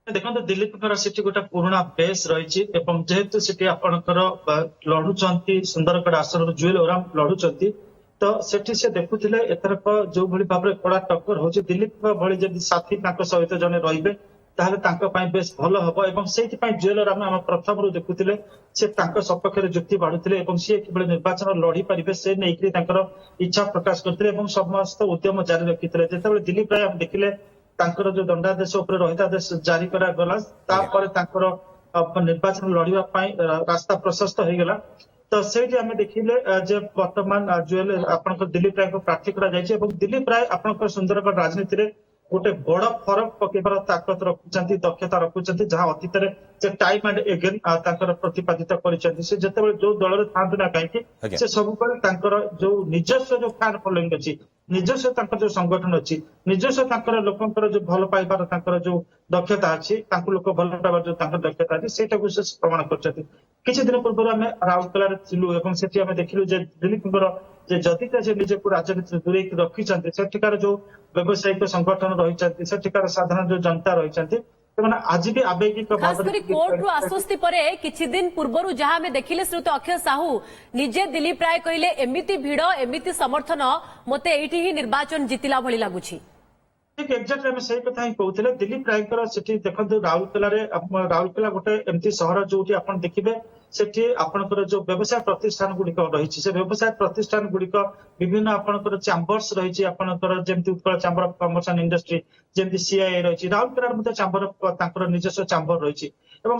देखो दिलीप सेठी गोटे पुराना बेस रही जेहेतु सेठी आपणकर लड़ुंट सुंदरगढ़ आसन जुएल ओराम लड़ुंट तो सेठी से देखुले एथरक जो भाई भाव में कड़ा टक्कर हो दिलीप भली जब साथी सहित जने रे बेस भल हम और से जुएल ओराम आम प्रथम देखुले से सपक्ष जुक्ति बाढ़ुते सी कि निर्वाचन लड़ी पारे से नहीं इच्छा प्रकाश करते समस्त उद्यम जारी रखी जो दिलीप राय देखिले जो दंडादेश रहितादेश जारी करागला निर्वाचन लड़वा रास्ता प्रशस्त हो गला तो से आम देखिले वर्तमान जुएल आप दिलीप राय को प्रार्थी कर दिलीप राय आप सुंदरगढ़ राजनीति में गोटे बड़ फरक पकेबार ताकत रखुंट दक्षता रखुंट जहां अतीत में टाइम एंड एगेन प्रतिपादित कर जो दल था ना कहीं से सब जो निजस्व जो फैन फॉलोइंग अच्छी निजस्व जो संगठन अच्छी निजस्व लोकंर जो भल पाइबार जो दक्षता अच्छी लोक भल पाइबार जो दक्षता अच्छी से प्रमाण कर किसी दिन पूर्व आम राउरकेला थिलु से देखिलु दिलीप जदि से निजक राजनीति दूरे रखिंट सेठिकार जो व्यवसायिक संगठन रही सेठिकार साधारण जो जनता रही आज भी आवेगिक कोर्ट आश्वस्ति परे किछि दिन पूर्व जहां हमें देखिले श्रीयुत अक्षय साहू निजे दिलीप राय कहले एमिति भिड़ एमिति समर्थन मते एठी ही निर्वाचन जितिला भली लागुछि ठीक एक्जाक्टली आम से कथा ही कहते दिलीप राय देखो राउरकेला गोटे एमती सहर जो देखिए सेठी आपनकर जो व्यवसाय प्रतिष्ठान गुड़िक रही से व्यवसाय प्रतिष्ठान गुड़िक विभिन्न आपनकर चैम्बर्स रही आपनकर जेमती Utkal chamber of commerce and industry जेमती सीआईए रही राउरकेला चैम्बर निजस्व चैम्बर रही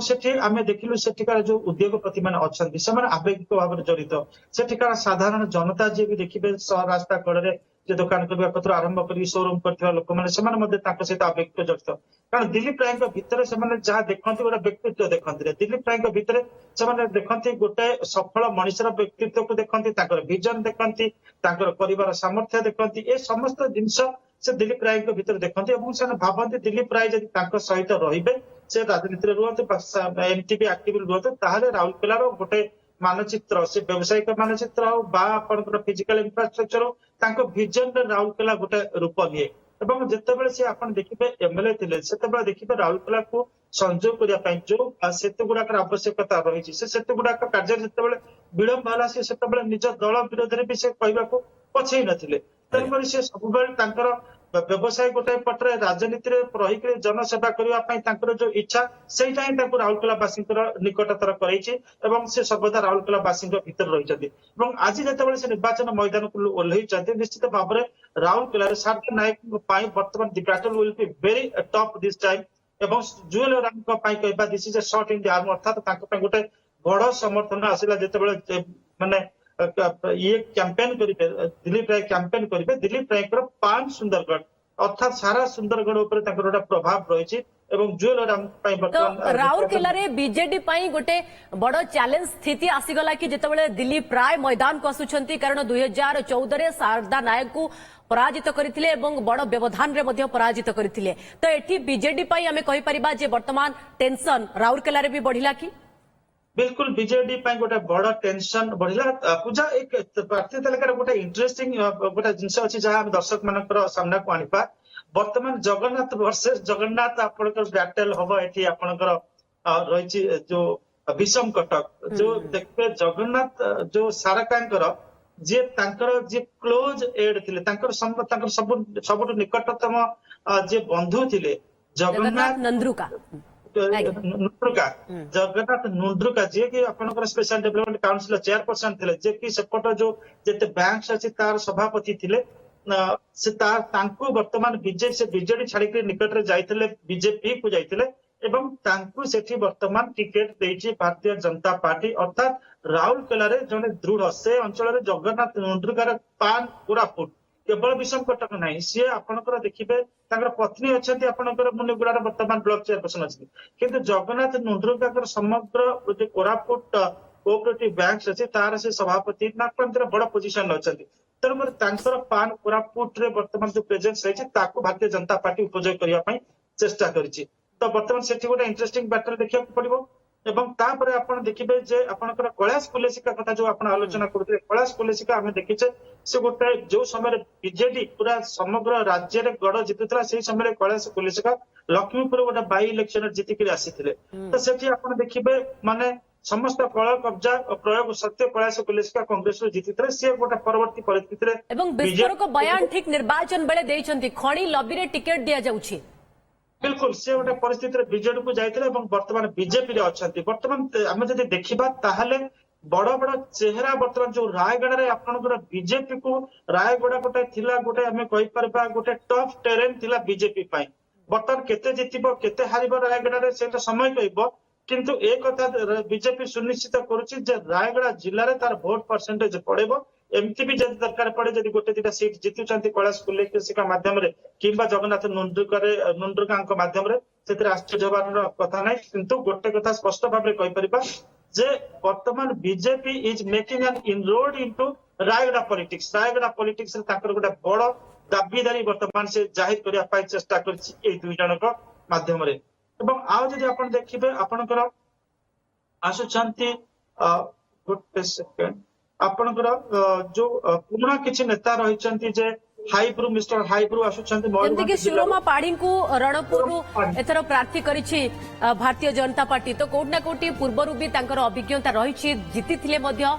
सेठी आम देखिलु सेठिकार जो उद्योगपति मैंने अच्छा से आवेगिक भाव में जड़ित सेठिकार साधारण जनता जी भी देखिए रास्ता कड़े जे दुकान करने कतर आरंभ कर शोरूम कर लोक मैंने सहित आवेगिक जड़ित कारण दिलीप राय भितर से जहाँ देखते गोटे व्यक्तित्व देखते दिलीप राय भितर से देखते गोटे सफल मनुष्यर व्यक्तित्व को देखते विजन देखते कर सामर्थ्य देखते ये समस्त जिनस से दिलीप राय भितर देखते से भावती दिलीप राय जब सहित रे से राजनीति रुहतु एमटीबी एक्टिव रुहतु राउरकेलार गोटे मानचित्र से व्यावसायिक मानचित्र हो फिजिकल इंफ्रास्ट्रक्चर हो विजन राउरकेला गोटे रूप निए जिते से आप देखिए एमएलए थे से देखिए राउरकेला को संजोग करने जो सेतु गुड़ाक आवश्यकता रही से गुड़ाक कार्य जिते विलंब है से निज दल विरोध में भी से कहवाक पछे नथिले तेणुकर से सब व्यवसाय गोटे पटे राजनीति रहीक जनसेवा करने जो इच्छा से राउरकेलावासी निकटतर कर सर्वदा राउरकेलावासी भीतर रही आज जो से निर्वाचन मैदान को ओह्लैंट निश्चित भाव में राउरकेला सारदा नायक बर्तमान the battle will be very tough this time एवं जुएल ओराम कहवा this is a shot in the arm अर्थात गोटे बड़ समर्थन आसला जिते माने ये कैंपेन करेंगे दिलीप राय कैंपेन करेंगे दिलीप राय पान सुंदरगढ़ अर्थात सारा सुंदरगढ़ उपर प्रभाव रही जुएल ओराम राउरकेला रे बीजेडी गोटे बड़ चैलेंज स्थिति आसीगला कि जितेबाला दिलीप राय मैदान को आसुंच कारण 2014 शारदा नायक को पराजित करथिले एवं बड़ व्यवधान रे मध्य पराजित करथिले तो एठी बीजेडी आमे कहि परिबा जे वर्तमान टेंशन राउरकेला रे भी बढ़िला कि बिल्कुल बीजेडी गोटे बड़ टेंशन बढ़ला पूजा एक प्रार्थी तालिकार गोटे इंटरेस्टिंग गोटे जिनस अच्छी जहाँ दर्शक मान सामना को आनिपा वर्तमान जगन्नाथ वर्सेस जगन्नाथ आपणकर बैटल हम ये आपणकर रही जो विषम कटक जो देखते जगन्नाथ जो सारकांकर जे जे क्लोज एड थिले सब निकटतम जे बंधु थिले जगन्नाथ नंद्रुका जगन्नाथ नुंड्रुका जी की आपनकर स्पेशल डेवलपमेंट काउंसिल चेयरपर्सन थे जे कि सेपट जो जेते बैंक्स अछि तार सभापति थिले से वर्तमान बीजेडी छाड़ी निकट रे जाइथिले बीजेपी को जाइथिले एवं तांकु सेठी वर्तमान टिकेट देछि भारतीय जनता पार्टी अर्थात राउरकेला रे जने दृढ़ से अंचल रे जगन्नाथ नुंड्रुकार पान पूरा फुट केवल विषम कटक ना सी आपंकर देखिए पत्नी अच्छा आपंकर मुनिगुड़ा बर्तमान ब्लॉक चेयरपर्सन अच्छी किंतु जगन्नाथ नुंड्रुका समग्र जो कोरापुट कोऑपरेटिव बैंक अच्छे तार से सभापति बड़ पोजिशन अच्छा तेणुकर पान कोरापुट रे वर्तमान जो प्रेजेंस रही भारतीय जनता पार्टी उपयोग करने चेष्टा कर बर्तमान से गोटे इंटरेस्टिंग बैटल देखा पड़ो ଏବଂ ତାପରେ ଆପଣ ଦେଖିବେ ଯେ ଆପଣଙ୍କର କୈଳାସ କୁଲେସିକା କଥା ଯୋଉ ଆପଣ ଆଲୋଚନା କରୁଥିଲେ, କୈଳାସ କୁଲେସିକା ଆମେ ଦେଖିଛେ ସେ ଗୋଟେ ଯୋଉ ସମୟରେ ବିଜେଡି ପୁରା ସମଗ୍ର ରାଜ୍ୟରେ ଗଡ ଜିତୁଥିଲା ସେଇ ସମୟରେ କୈଳାସ କୁଲେସିକା ଲକ୍ଷ୍ମୀପୁର ଗୋଟେ ବାଇ ଇଲେକ୍ସନରେ ଜିତିକିରି ଆସିଥିଲେ। ତ ସେଠି ଆପଣ ଦେଖିବେ ମାନେ ସମସ୍ତ କଳ କବ୍ଜା ପ୍ରୟୋଗ ସତ୍ୟ କୈଳାସ କୁଲେସିକା କଂଗ୍ରେସରୁ ଜିତିଥିଲେ। ସିଏ ଗୋଟେ ପରବର୍ତ୍ତୀ ପରିସ୍ଥିତିରେ ଏବଂ ବିସ୍ଫୋରକ ବୟାନ ଠିକ ନିର୍ବାଚନ ବେଲେ ଦେଇଛନ୍ତି ଖଣି ଲବିରେ ଟିକେଟ ଦିଆଯାଉଛି। बिल्कुल से गोटे परिस्थिति विजेडी को जाइए वर्तमान बीजेपी रे अछंती। वर्तमान आम जब देखा ताहले बड़ बड़ चेहरा वर्तमान जो रायगढ़ रे आपनकर बीजेपी को रायगढ़ गोटे थिला गोटे आम कहि परबा गोटे टफ टेरेन थिला बीजेपी पई। वर्तमान केते जितिबो केते हारिबो रायगढ़ रे सेटा समय कहबो, किंतु एक कथा बीजेपी सुनिश्चित करुछि जे रायगढ़ जिल्ला रे तार वोट परसेंटेज पड़ेबो। एमती भी जब दरकार पड़े जब गोटे दिटा सीट जितुचंती कैलाश कुलेसिका माध्यम रे किंबा जगन्नाथ नुंडुका माध्यम रे सेतिर आश्चर्य होबार कथा नाही। किंतु गोटे कथा स्पष्ट भाव में कहि परिबा जे वर्तमान BJP is making an इनरोड into Raigarh politics. Raigarh politics रे ताकर गोटे बड़ दाबीदारी वर्तमान से जाहिर करिया पाई चेष्टा करछि ए दुई जनक माध्यम रे। एवं आ जदि आपण देखिबे आपनकर आसुचंती गोटे सेकेंड आपनकर जो पुराना किछि नेता रहिचंती जे हाइब्रू मिस्टर हाइब्रू आसुचंती जेमति कि शिरोमा पाढ़ी को रणपुर एथर प्रार्थी करिछि भारतीय जनता पार्टी। तो कोट ना कोटी पूर्वरु भी तांकर अभिज्ञता रहिछि जीति थिले मध्य।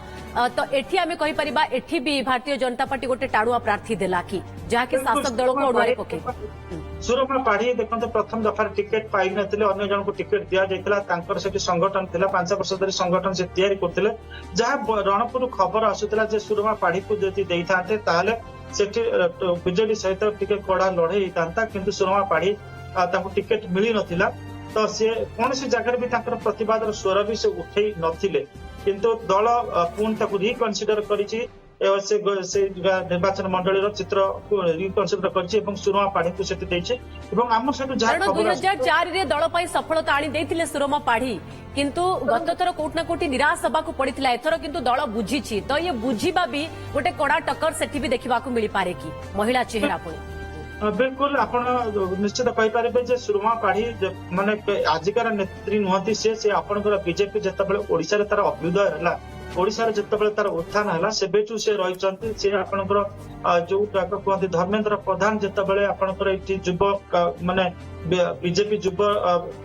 तो एठी आमे कहि परिबा एठी भी भारतीय जनता पार्टी गोटे टाणुआ प्रार्थी देला कि जहा कि शासक दल को ओडवारे पके। शिरोमा पाढ़ी देखते प्रथम दफार टिकेट पाई नथिले, अन्य जन को टिकेट दिया जायतिला। तांकर सेठी संगठन थिला 5 वर्ष धरि संगठन से तैयारी करथिले। जहा रणपुर खबर आसुतिला जे शिरोमा पाढ़ी को जति देइथाते ताले सेठी बीजेडी सहित टिके कड़ा लड़ाई होता, किंतु शिरोमा पाढ़ी तांको टिकेट मिली नथिला। तो से कौन सी जगह भी तांकर प्रतिवाद स्वर भी से उठेई नथिले, किंतु दल पुन ताको रिकन्सिडर करिछि। से निर्वाचन मंडली चित्र को रिकन्सिडर करिछि एवं शिरोमा पाढ़ी को सेठी दैछि। एवं आम सेठी जहा 2004 रे दल पई सफलता आनी दैथिले शिरोमा पाढ़ी, किंतु गत थर कोट ना कोटी निराश हबा को पड़िथिला। एथर किंतु दल बुझिछि। तो ये बुझिबा भी गोटे कड़ा टक्कर सेठी भी देखिबा को मिली पारे कि महिला चेहरा पुणी। बिल्कुल आपण निश्चित कहि पारिबे जे शिरोमा पाढ़ी माने आजिकार नेत्री नुहति से आपनकर बीजेपी जतबेले ओडिसा रे तार अभ्युदय हला, ओडिसा रे जतबेले तार उत्थान हला सेबेचु से रहिचंती। से आपनकर जो कहते धर्मेंद्र प्रधान जतबेले आपनकर एठी युवक माने बीजेपी युव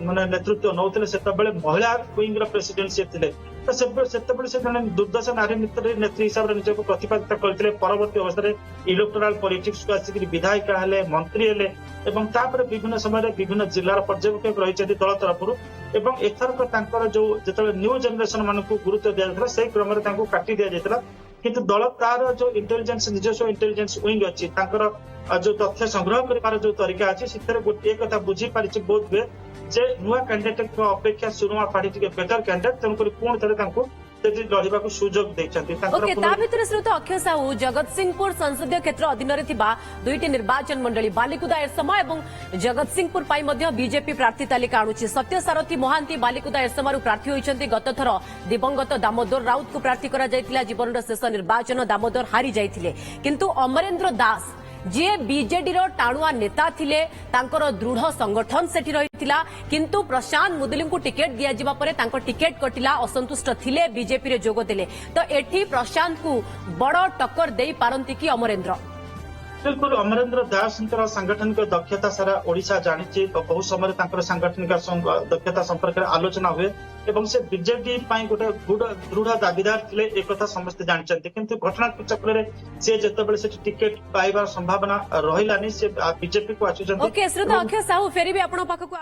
माने नेतृत्व नौथिले सेतबेले महिला विंग रो प्रेसिडेंट से थिले। तो सेतबेले से जने दुर्दशा नारी नेत्री हिसाब रे निजको प्रतिपादित करथिले। परवर्ती अवस्था रे इलेक्टोरल पॉलिटिक्स को आसिक विधायिका हेले, मंत्री हेले एवं तापर विभिन्न समय रे विभिन्न जिल्लार पर्यवेक्षक रहिचंती दल तरफरु। एवं एथरक तांकर जो जतबेले न्यू जनरेशन मानकु गुरुत्व दिया जायतला सेही क्रम रे तांको काटी दिया जायतला, किंतु दल तार जो इंटेलिजेंस निजस्व इंटेलिजेंस विंग अछि तांकर जो तथ्य संग्रह कर जो तरीका अच्छी से गोटे कथा बुझी पारिछि बोध हुए जे नुआ कैंडिडेट अपेक्षा शिरोमा पाढ़ी टिके बेटर कैंडिडेट तेणुकर पुणी थे लड़वा को सुजोग देइछंती। ओके ता भितर श्रोता अक्षय साहू जगतसिंहपुर संसदीय क्षेत्र अधीन रे थिबा दुईटी निर्वाचन मंडली बालिकुदा एरसमा एवं जगतसिंहपुर पाई मध्य बीजेपी प्रार्थी तालिका आणुछि। सत्यसारथी महांती बालिकुदा एरसमारु प्रार्थी होइछंती। गत थर दिवंगत दामोदर राउत को प्रार्थी करा जायतिला। जीवनर शेष निर्वाचन दामोदर हारी जायतिले, किंतु अमरेंद्र दास जे बीजेडी रो टाणुआ नेता थिले तांकर दृढ़ संगठन सेठी रहितिला, किंतु प्रशांत मुदुली को टिकेट दिया जिबा परे तांको टिकेट कटिला, असंतुष्ट थिले, बीजेपी रे जोग देले। तो एठी प्रशांत को बड़ टक्कर देई पारंती कि अमरेंद्र? बिल्कुल अमरेंद्र दास सांगठनिक दक्षता सारा ओडिशा जानिछि। बहुत समय सांगठनिक दक्षता संपर्क आलोचना हुए एवं से बीजेडी गोटे दृढ़ दाबीदार थे एक समस्त जानते, किंतु घटना चक्र से जितेबाला से टिकेट पाइबार संभावना रहिलानी से बीजेपी को आसुचंती। ओके श्रोता अक्षय साहू फेरी भी आपण पाखकु